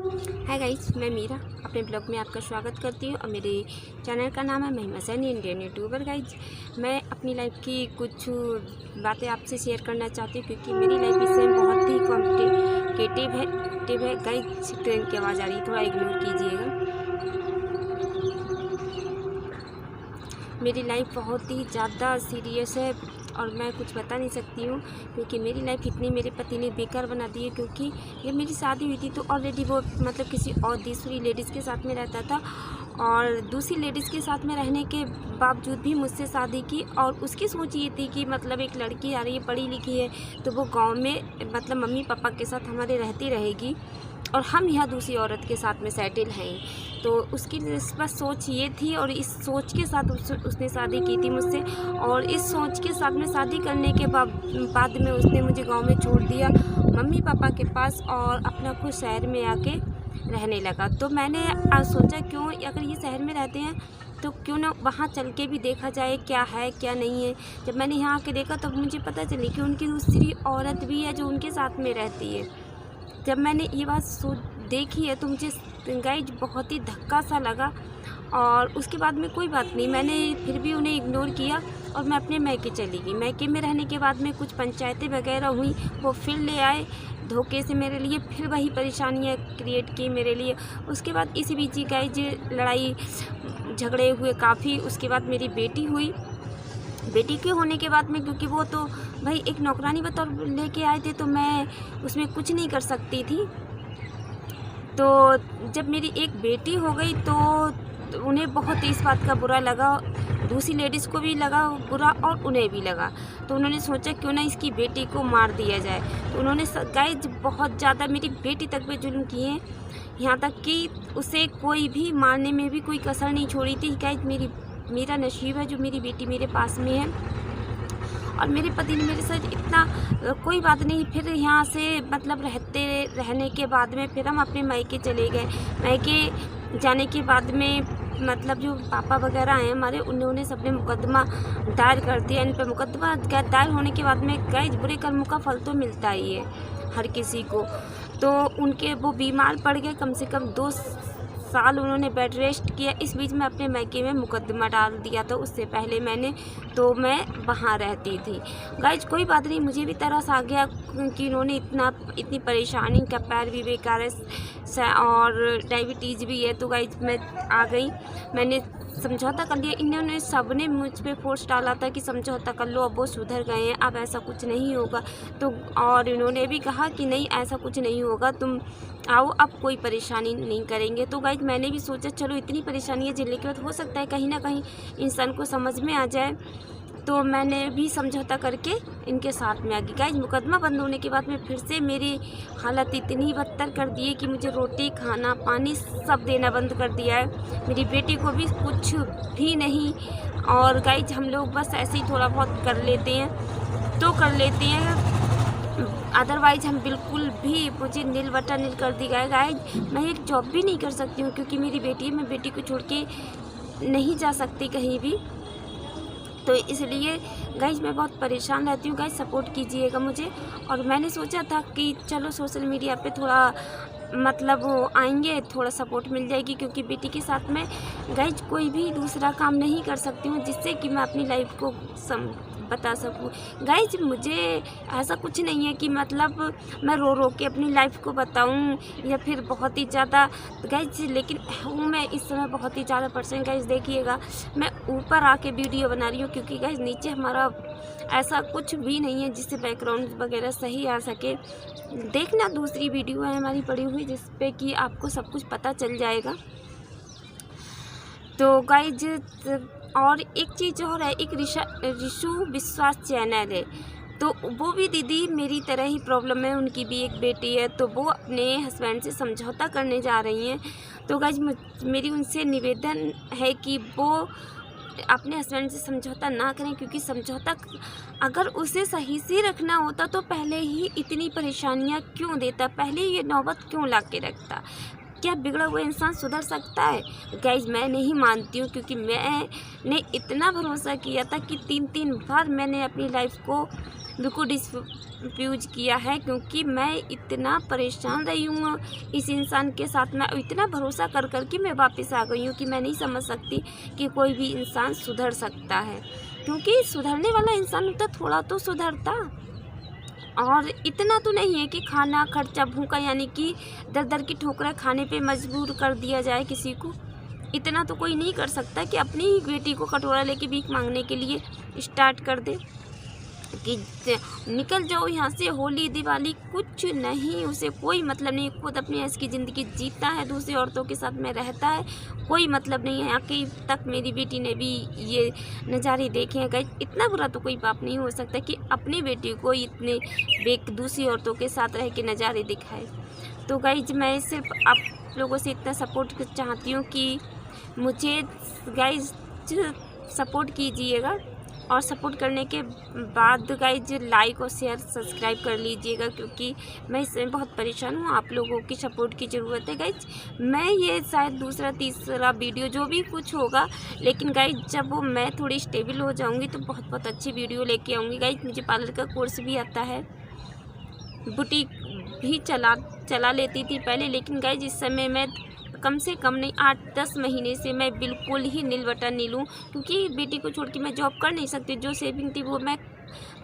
Hi guys, मैं मीरा अपने blog में आपका स्वागत करती हूँ और मेरे चैनल का नाम है महिमा सैनी इंडियन यूट्यूबर। गाइस, मैं अपनी लाइफ की कुछ बातें आपसे शेयर करना चाहती हूँ क्योंकि मेरी लाइफ इस समय बहुत ही कॉम्प्लिकेटिव है। गाइस, ट्रेन की आवाज़ आ रही है, थोड़ा इग्नोर कीजिएगा। मेरी लाइफ बहुत ही ज़्यादा सीरियस है और मैं कुछ बता नहीं सकती हूँ क्योंकि मेरी लाइफ इतनी मेरे पति ने बेकार बना दी है। क्योंकि जब मेरी शादी हुई थी तो ऑलरेडी वो किसी और दूसरी लेडीज़ के साथ में रहता था और दूसरी लेडीज़ के साथ में रहने के बावजूद भी मुझसे शादी की। और उसकी सोच ये थी कि एक लड़की आ रही है, पढ़ी लिखी है, तो वो गाँव में मम्मी पापा के साथ हमारे रहती रहेगी और हम यहाँ दूसरी औरत के साथ में सेटल हैं। तो उसकी बस सोच ये थी और इस सोच के साथ उसने शादी की थी मुझसे। और इस सोच के साथ में शादी करने के बाद में उसने मुझे गांव में छोड़ दिया मम्मी पापा के पास और अपना खुद शहर में आके रहने लगा। तो मैंने आज सोचा क्यों, अगर ये शहर में रहते हैं तो क्यों ना वहाँ चल के भी देखा जाए क्या है क्या नहीं है। जब मैंने यहाँ आके देखा तब मुझे पता चली कि उनकी दूसरी औरत भी है जो उनके साथ में रहती है। जब मैंने ये बात देखी है तो मुझे गाइज बहुत ही धक्का सा लगा। और उसके बाद में कोई बात नहीं, मैंने फिर भी उन्हें इग्नोर किया और मैं अपने मैके चली गई। मैके में रहने के बाद में कुछ पंचायतें वगैरह हुई, वो फिर ले आए धोखे से मेरे लिए, फिर वही परेशानियाँ क्रिएट की मेरे लिए। उसके बाद इसी बीच गाइज लड़ाई झगड़े हुए काफ़ी। उसके बाद मेरी बेटी हुई। बेटी के होने के बाद में क्योंकि वो तो भाई एक नौकरानी बतौर लेके आए थे तो मैं उसमें कुछ नहीं कर सकती थी। तो जब मेरी एक बेटी हो गई तो उन्हें बहुत इस बात का बुरा लगा, दूसरी लेडीज़ को भी लगा बुरा और उन्हें भी लगा। तो उन्होंने सोचा क्यों ना इसकी बेटी को मार दिया जाए। तो उन्होंने गाइज बहुत ज़्यादा मेरी बेटी तक पे जुल्म किए हैं, यहाँ तक कि उसे कोई भी मारने में भी कोई कसर नहीं छोड़ी थी। गाइज, मेरा नसीब है जो मेरी बेटी मेरे पास में है और मेरे पति ने मेरे साथ इतना कोई बात नहीं। फिर यहाँ से रहने के बाद में फिर हम अपने मायके चले गए। मायके जाने के बाद में जो पापा वगैरह आए हमारे, उन्होंने सबने मुकदमा दायर कर दिया। इन पर मुकदमा दायर होने के बाद में गाइस बुरे कर्मों का फल तो मिलता ही है हर किसी को। तो वो बीमार पड़ गए, कम से कम 2 साल उन्होंने बेड रेस्ट किया। इस बीच में अपने मायके में मुकदमा डाल दिया था, उससे पहले मैं वहाँ रहती थी। गाइज कोई बात नहीं, मुझे भी तरस आ गया कि इन्होंने इतनी परेशानी, का पैर भी बेकार है और डायबिटीज़ भी है। तो गाइज मैं आ गई, मैंने समझौता कर लिया। इन्होंने सबने मुझ पे फोर्स डाला था कि समझौता कर लो, अब वो सुधर गए हैं, अब ऐसा कुछ नहीं होगा। तो और इन्होंने भी कहा कि नहीं ऐसा कुछ नहीं होगा, तुम आओ, अब कोई परेशानी नहीं करेंगे। तो गाइज मैंने भी सोचा चलो इतनी परेशानियाँ झेलने के बाद हो सकता है कहीं ना कहीं इंसान को समझ में आ जाए। तो मैंने भी समझौता करके इनके साथ में आ गई। गाइज मुकदमा बंद होने के बाद में फिर से मेरी हालत इतनी बदतर कर दी है कि मुझे रोटी खाना पानी सब देना बंद कर दिया है। मेरी बेटी को भी कुछ भी नहीं। और गाइज हम लोग बस ऐसे ही थोड़ा बहुत कर लेते हैं अदरवाइज हम बिल्कुल भी, मुझे नील बटा नील कर दी गया। गाइज मैं एक जॉब भी नहीं कर सकती हूँ क्योंकि मेरी बेटी है, मैं बेटी को छोड़ के नहीं जा सकती कहीं भी। तो इसलिए गाइज मैं बहुत परेशान रहती हूँ। गाइज सपोर्ट कीजिएगा मुझे। और मैंने सोचा था कि चलो सोशल मीडिया पे थोड़ा वो आएंगे, थोड़ा सपोर्ट मिल जाएगी क्योंकि बेटी के साथ में गाइज कोई भी दूसरा काम नहीं कर सकती हूँ जिससे कि मैं अपनी लाइफ को बता सकूँ। गाइज मुझे ऐसा कुछ नहीं है कि मैं रो के अपनी लाइफ को बताऊँ या फिर बहुत ही ज़्यादा गाइज, लेकिन हूँ मैं इस समय बहुत ही ज़्यादा पर्सन। गाइज देखिएगा मैं ऊपर आके वीडियो बना रही हूँ क्योंकि गाइज नीचे हमारा ऐसा कुछ भी नहीं है जिससे बैकग्राउंड वगैरह सही आ सके। देखना दूसरी वीडियो है हमारी पड़ी हुई जिस पे कि आपको सब कुछ पता चल जाएगा। तो गाइज और एक चीज़ और है, एक रिशु विश्वास चैनल है, तो वो भी दीदी मेरी तरह ही प्रॉब्लम है, उनकी भी एक बेटी है, तो वो अपने हस्बैंड से समझौता करने जा रही हैं। तो गाइज मेरी उनसे निवेदन है कि वो अपने हस्बैंड से समझौता ना करें क्योंकि समझौता अगर उसे सही से रखना होता तो पहले ही इतनी परेशानियां क्यों देता, पहले ये नौबत क्यों ला के रखता। क्या बिगड़ा हुआ इंसान सुधर सकता है? गाइज मैं नहीं मानती हूँ, क्योंकि मैंने इतना भरोसा किया था कि 3 बार मैंने अपनी लाइफ को बिल्कुल डिसफ्यूज किया है, क्योंकि मैं इतना परेशान रही हूँ इस इंसान के साथ। मैं इतना भरोसा कर के मैं वापस आ गई हूँ कि मैं नहीं समझ सकती कि कोई भी इंसान सुधर सकता है, क्योंकि सुधरने वाला इंसान तो थोड़ा तो सुधरता, और इतना तो नहीं है कि खाना खर्चा भूखा यानी कि दर की ठोकरें खाने पे मजबूर कर दिया जाए किसी को। इतना तो कोई नहीं कर सकता कि अपनी ही बेटी को कटोरा लेके भीख मांगने के लिए स्टार्ट कर दे कि निकल जाओ यहाँ से, होली दिवाली कुछ नहीं, उसे कोई मतलब नहीं, खुद अपनी ऐश की ज़िंदगी जीता है, दूसरी औरतों के साथ में रहता है, कोई मतलब नहीं है। आखिर तक मेरी बेटी ने भी ये नज़ारे देखे हैं। गाइज इतना बुरा तो कोई बाप नहीं हो सकता कि अपनी बेटी को इतने दूसरी औरतों के साथ रह के नज़ारे दिखाए। तो गाइज मैं सिर्फ आप लोगों से इतना सपोर्ट चाहती हूँ कि मुझे गाइज सपोर्ट कीजिएगा, और सपोर्ट करने के बाद गाइज लाइक और शेयर सब्सक्राइब कर लीजिएगा, क्योंकि मैं इसमें बहुत परेशान हूँ। आप लोगों की सपोर्ट की ज़रूरत है गाइज। मैं ये शायद दूसरा तीसरा वीडियो जो भी कुछ होगा, लेकिन गाइज जब वो मैं थोड़ी स्टेबल हो जाऊँगी तो बहुत अच्छी वीडियो लेके आऊँगी। गाइज मुझे पार्लर का कोर्स भी आता है, बुटीक भी चला लेती थी पहले, लेकिन गाइज इस समय मैं कम से कम नहीं 8-10 महीने से मैं बिल्कुल ही नील बटा नील हूँ, क्योंकि बेटी को छोड़ के मैं जॉब कर नहीं सकती। जो सेविंग थी वो मैं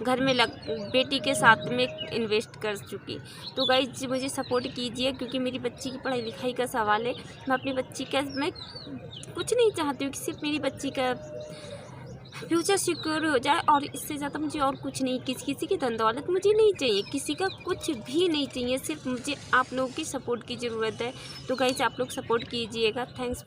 घर में बेटी के साथ में इन्वेस्ट कर चुकी। तो गाइज मुझे सपोर्ट कीजिए, क्योंकि मेरी बच्ची की पढ़ाई लिखाई का सवाल है। मैं अपनी बच्ची का मैं कुछ नहीं चाहती हूँ कि सिर्फ मेरी बच्ची का फ्यूचर सिक्योर हो जाए, और इससे ज़्यादा मुझे और कुछ नहीं, किसी की धन दौलत मुझे नहीं चाहिए, किसी का कुछ भी नहीं चाहिए। सिर्फ मुझे आप लोगों की सपोर्ट की ज़रूरत है। तो गाइस आप लोग सपोर्ट कीजिएगा। थैंक्स।